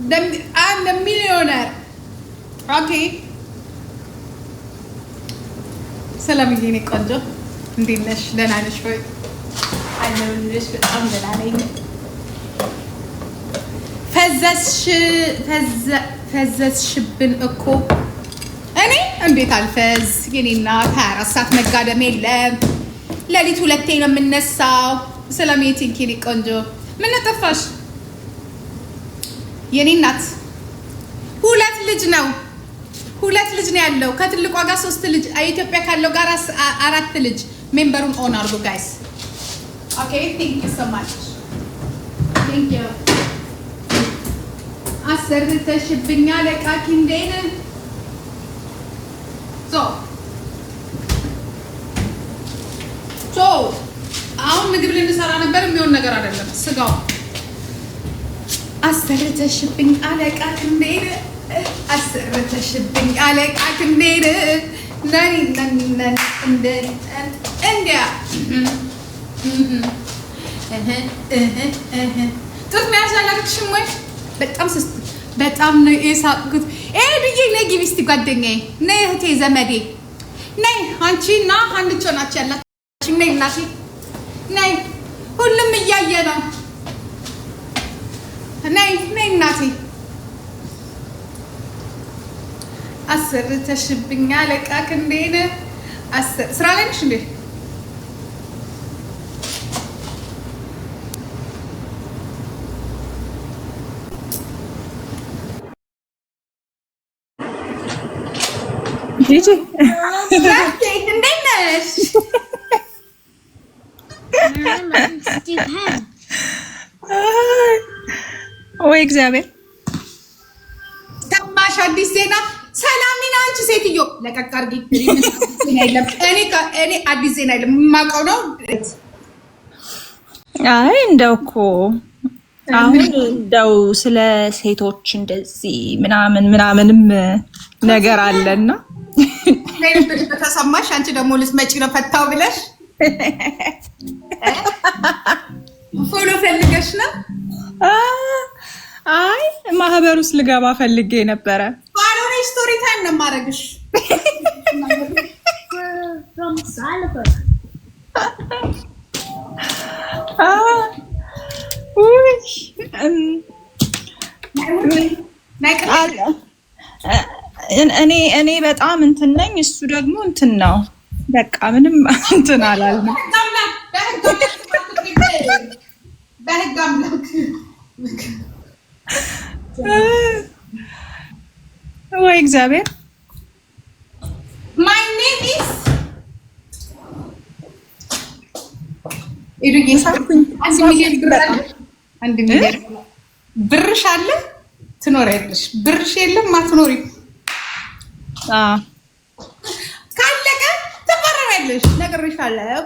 I'm the millionaire. Okay. ሰላም ይሄኔ ቆንጆ እንዴት ነሽ? ደህና ነሽ ወይ? አለሁልሽ። በጣም ደህና ነኝ። ፈዘዝሽብን እኮ። እኔ እንዴት አልፈዝ? የኔ እናት 24 ሰዓት መጋደም የለም። ሌሊት ሁለቴ ነው የምነሳው። ሰላም የኔ ቆንጆ ምን ጠፋሽ? የኔ እናት ሁለት ልጅ ነው ያለው። ከትልቋ ጋር 3 ልጅ፣ ኢትዮጵያ ካለው ጋር 4 ልጅ። ሜምበሩን ኦን አድርጉ ጋይስ። ኦኬ ቴንክ ዩ ሶ ማች ቴንክ ዩ። አሰርተሽብኛል ዕቃ ኪንዴን ሶ አሁን ምግብ ልንሰራ ነበር። የሚሆን ነገር አይደለም ስጋው። አሰርተሽብኝ አለቃ ክንዴን አሰርተሽብኝ አለቃ ክንዴን ነኒ እንዲያ ጡት መያዝ አላደረግሽም ወይ? በጣም ነው የሳቅኩት። ዱዬ ነይ ግቢ እስኪ ጓደኛዬ፣ ነይ እህቴ ዘመዴ፣ ነይ አንቺ እና አንቺ ናችሁ ያላችሁ። ነይ እናቴ ነይ፣ ሁሉም እያየ ነው። ነይ እናቴ። አሰርተሽብኛል ዕቃ ክንዴን። ስራ ላይ ነሽ እንዴ? ጂጂ እንዴት ነሽ? ወይ እግዚአብሔር ሰማሽ? አዲስ ዜና። ሰላሚና አንቺ ሴትዮ ለቀቅ አድርጊ። እኔ አዲስ ዜና የለም የማውቀው ነው። አይ እንደው እኮ አሁን እንደው ስለ ሴቶች እንደዚህ ምናምንም ነገር አለና ተሰማሽ? አንቺ ደግሞ ልትመጪ ነው ፈታው ብለሽ ፎሎ ፈልገሽ ነው? አይ ማህበር ውስጥ ልገባ ፈልጌ ነበረ። ባሎኔ ስቶሪ ታይም ነው የማደርግሽ። እኔ በጣም እንትን ነኝ፣ እሱ ደግሞ እንትን ነው። በቃ ምንም እንትን አላልንም። በህግ አምላክ ወይ እግዚአብሔር። ማይ ኔም ኢዝ ኢዱጌሳኩኝ። 1 ሚሊዮን ብር አለ። 1 ሚሊዮን ብርሽ አለ ትኖሪያለሽ። ብርሽ የለም አትኖሪ። ካለቀ ትፈረሚያለሽ። ነግሬሻለሁ።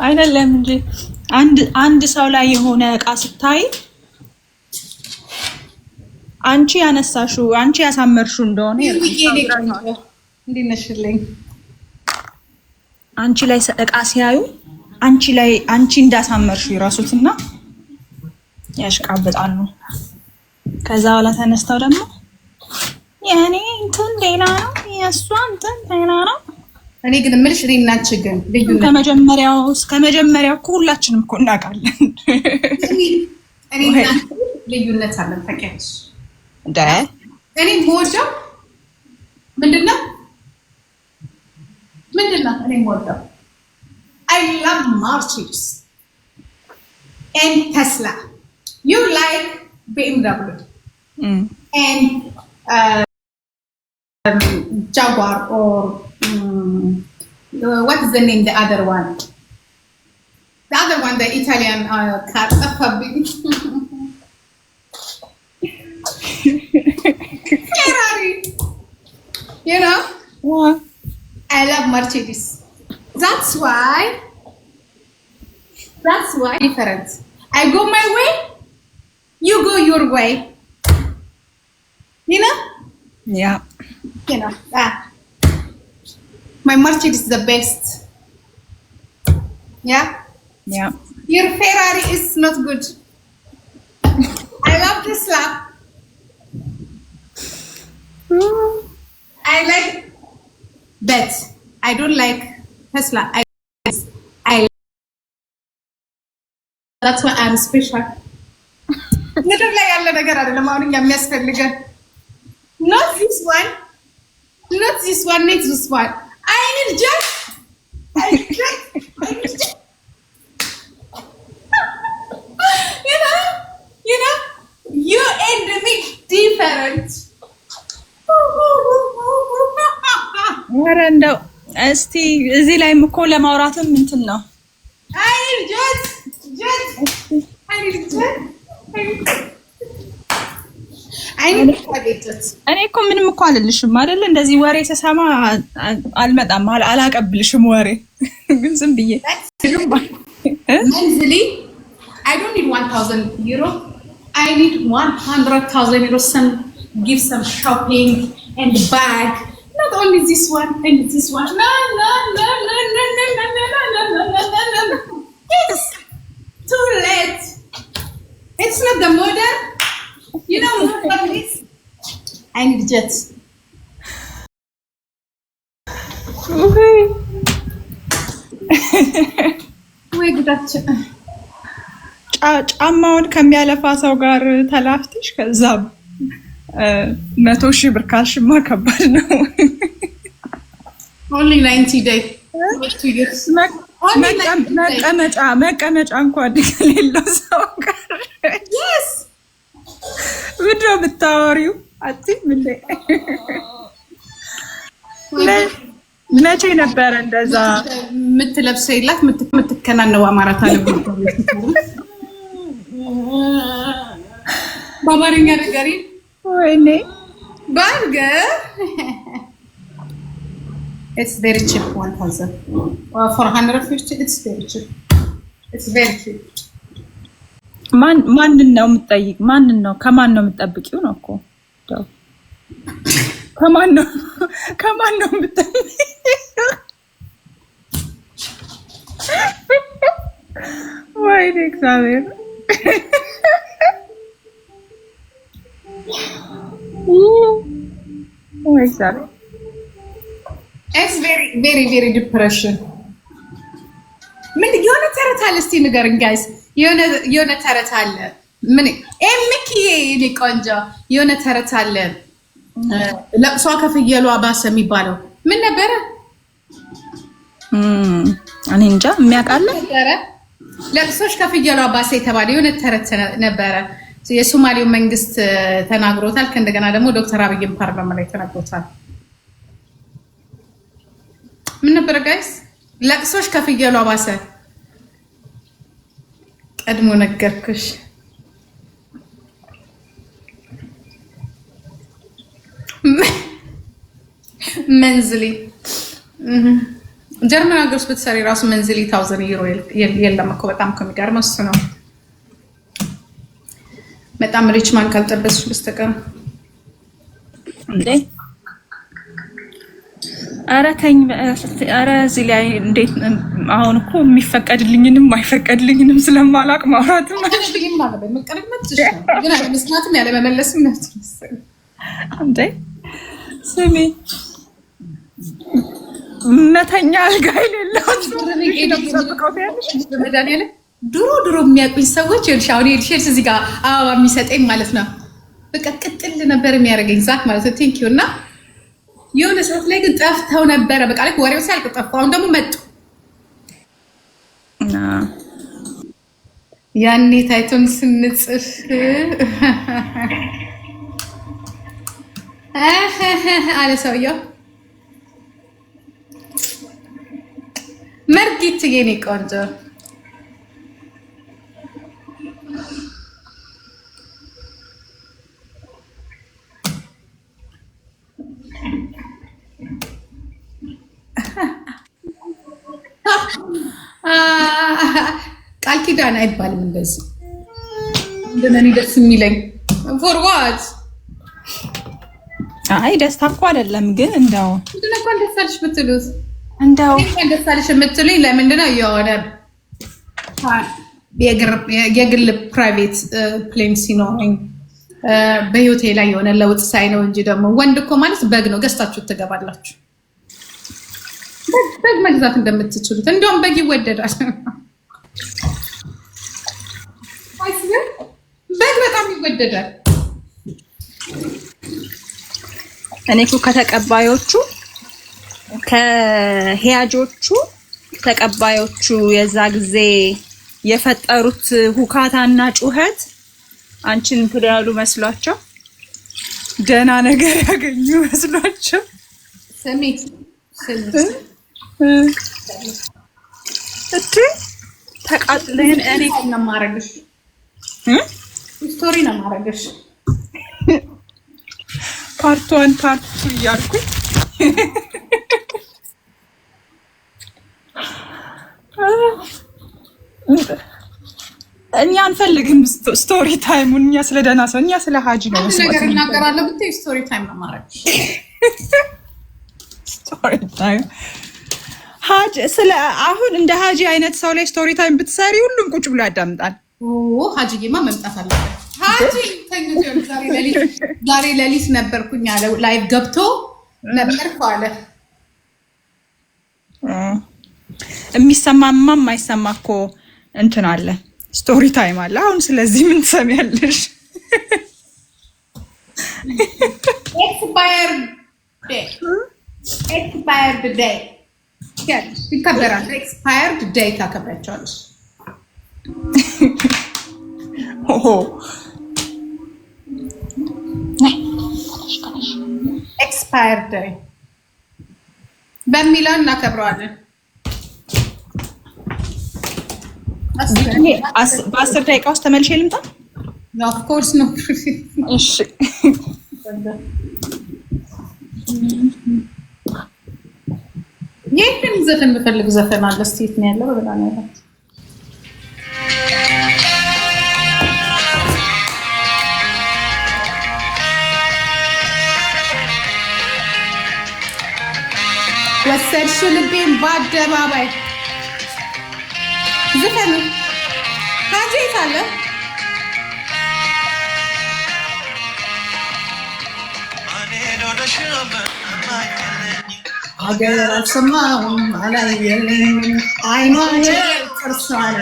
አይደለም እንጂ አንድ ሰው ላይ የሆነ እቃ ስታይ አንቺ ያነሳሽው አንቺ ያሳመርሽው እንደሆነ እንዴት ነሽልኝ? አንቺ ላይ እቃ ሲያዩ አንቺ እንዳሳመርሽው ይረሱትና ያሽቃብጣሉ። ከዛ በኋላ ተነስተው ደግሞ የኔ እንትን ሌላ ነው፣ የእሷ እንትን ሌላ ነው። እኔ ግን የምልሽ እኔ እና አንቺ ግን ከመጀመሪያው እኮ ሁላችንም እኮ እናውቃለን። እኔ እና አንቺ ልዩነት አለን ታውቂያለሽ። እኔ የምወደው ምንድን ነው እኔ የምወደው I love Mercedes and Tesla. You like BMW and Jaguar or what is the name? The other one, the Italian car. Ferrari. You know? What? I love Mercedes. That's why different. I go my way, you go your way. You know? Yeah. You know. My Mercedes is the best. Yeah? Yeah. Your Ferrari is not good. I love Tesla. I like bet. I don't like Tesla. That's why I'm special. ምድር ላይ ያለ ነገር አይደለም አሁን የሚያስፈልገን not this one not this one next this one I need just you know you and me different ኧረ እንደው እስቲ እዚህ ላይ እኮ ለማውራትም እንትን ነው I need just I need just እኔ እኮ ምንም እኮ አልልሽም አይደል እንደዚህ ወሬ ተሰማ አልመጣም አላቀብልሽም ወሬ ግን ዝም ብዬ monthly I don't need 1,000 euro I need 100,000 euro some give some shopping and bag not only this one and this one no it's too late it's not the model you know what is I need jets ወይ ጉዳችን ጫማውን ከሚያለፋ ሰው ጋር ተላፍተሽ ከዛ 100,000 ብር ካልሽማ ከባድ ነው only 90 days 2 years መቀመጫ እንኳን የሌለው ሰው ጋር yes ምንድነው ብታወሪው አትይም እንዴ መቼ ነበረ እንደዛ የምትለብሰው የላት የምትከናነው አማራታ ነው በአማርኛ ነገሪ ወይኔ burger it's very cheap 1,000 for 150 it's very cheap it's very cheap ማንን ነው የምትጠይቅ ማንን ነው ከማን ነው የምትጠብቂው ነው እኮ ከማን ነው የምትጠብቂው ወይኔ እግዚአብሔር ወይ እግዚአብሔር it's very depression ምን የሆነ ተረት አለ እስቲ ንገረኝ ጋይስ የሆነ ተረት አለ ምን ኤምኪ እኔ ቆንጆ የሆነ ተረት አለ ለቅሷ ከፍየሏ ባሰ የሚባለው ምን ነበረ እኔ እንጃ የሚያውቃለ ለቅሶሽ ከፍየሏ ባሰ የተባለ የሆነ ተረት ነበረ የሶማሌው መንግስት ተናግሮታል ከእንደገና ደግሞ ዶክተር አብይም ፓርላማ ላይ ተናግሮታል ምን ነበረ ጋይስ ለቅሶሽ ከፍየሏ ባሰ ቀድሞ ነገርኩሽ መንዝሊ ጀርመን ሀገር ውስጥ ብትሰሪ ራሱ መንዝሊ 1,000 ዩሮ የለም እኮ በጣም ከሚገርመው እሱ ነው በጣም ሪች ማን ካልጠበስሽ በስተቀር እንዴ ኧረ ተኝ ኧረ እዚህ ላይ እንዴት አሁን እኮ የሚፈቀድልኝንም አይፈቀድልኝንም ስለማላቅ ማውራትም አይደለም ማለት ነው መቀረጥመት ግን መስማትም ያለ መመለስም ነው እንዴ ስሚ መተኛ አልጋ የሌለው ድሮ የሚያውቁኝ ሰዎች ይልሻው ይልሽስ እዚህ ጋር አበባ የሚሰጠኝ ማለት ነው በቃ ቅጥል ነበር የሚያደርገኝ ዛክ ማለት ነው ቴንክ ዩ እና የሆነ ሰዓት ላይ ግን ጠፍተው ነበረ በቃ ላይ ወሬው ሲያልቅ ጠፋ አሁን ደግሞ መጡ ያኔ ታይቶን ስንጽፍ አለ ሰውየው መርጊት የኔ ቆንጆ ቃል ኪዳን አይባልም እንደዚህ እንደኔ ደስ የሚለኝ for what አይ ደስታ እኮ አይደለም ግን እንደው ምንድነው እንኳን ደስ አለሽ የምትሉት እንደው እንኳን ደስ አለሽ የምትሉኝ ለምንድን ነው የሆነ የግል ፕራይቬት ፕሌን ሲኖረኝ በህይወቴ ላይ የሆነ ለውጥ ሳይ ነው እንጂ ደግሞ ወንድ እኮ ማለት በግ ነው፣ ገዝታችሁ ትገባላችሁ። በግ መግዛት እንደምትችሉት እንዲያውም በግ ይወደዳል። በግ በጣም ይወደዳል። እኔ እኮ ከተቀባዮቹ ከሂያጆቹ ተቀባዮቹ የዛ ጊዜ የፈጠሩት ሁካታና ጩኸት አንቺን እንትን ያሉ መስሏቸው ደህና ነገር ያገኙ መስሏቸው ስሚ እት ተቃጥለን እኔ ነው ማረግሽ ስቶሪ ነው ማረግሽ ፓርት 1 ፓርት 2 እያልኩኝ እኛ አንፈልግም ስቶሪ ታይሙን። እኛ ስለ ደህና ሰው፣ እኛ ስለ ሀጂ ነው ነገር እናገራለሁ ብታይ ስቶሪ ታይም ነው ማረግሽ። ስቶሪ ታይም ሀጂ ስለ አሁን እንደ ሀጂ አይነት ሰው ላይ ስቶሪ ታይም ብትሰሪ ሁሉም ቁጭ ብሎ ያዳምጣል። ሀጂማ መምጣት አለበት። ሀጂ ዛሬ ሌሊት ነበርኩኝ አለ ላይቭ ገብቶ ነበርኩ አለ። የሚሰማማ የማይሰማ እኮ እንትን አለ፣ ስቶሪ ታይም አለ። አሁን ስለዚህ ምን ትሰሚያለሽ? ኤክስፓየርድ ዴይ ይከበራል። ኤክስፓየርድ ዴይ ታከብራቸዋለሽ። ኤክስፓየርድ ዴይ በሚለው እናከብረዋለን። በ10 ደቂቃ ውስጥ ተመልሼ ልምጣ? ኦፍ ኮርስ ነው። እሺ ይህን ዘፈን የምፈልግ ዘፈን አለ። ስቴት ነው ያለው ብላ ነው ያለው። ወሰድሽ ልቤን በአደባባይ ዘፈኑ ሀጂ ካለ ሀገር አልሰማሁም አላየልኝም አይኗን ጥርሷን።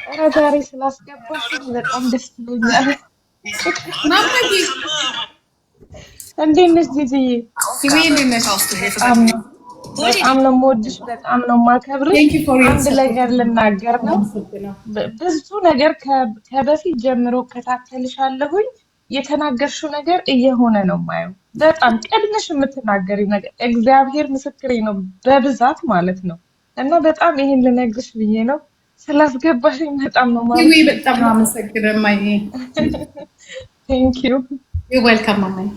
ኧረ ዛሬ ስላስገባሽኝ በጣም ደስ ብሎኛል። ናፈቂ እንዴት ነሽ ጂጂዬ? በጣም ነው የምወድሽ፣ በጣም ነው የማከብርሽ። አንድ ነገር ልናገር ነው። ብዙ ነገር ከበፊት ጀምሮ እከታተልሻለሁኝ። የተናገርሽው ነገር እየሆነ ነው የማየው። በጣም ቀድመሽ የምትናገሪው ነገር እግዚአብሔር ምስክሬ ነው፣ በብዛት ማለት ነው። እና በጣም ይሄን ልነግርሽ ብዬ ነው ስላስገባሽኝ በጣም ነው ማለት ነው። በጣም ነው አመሰግናለሁ ማይ። ቴንክ ዩ ዌልካም ማይ።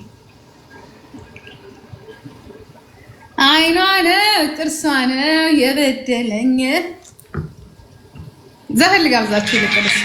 አይኗ ነው ጥርሷ ነው የበደለኝ። ዘፈን ልጋብዛችሁ ይልቅልስ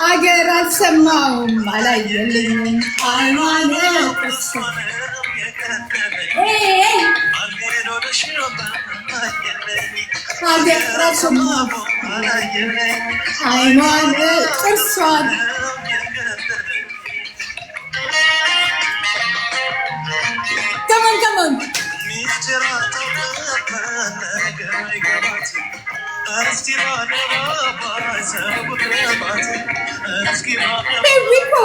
ሀገር አልሰማሁም አላየልኝም አይኗ ነው ጥርሷ Come on. Here we go.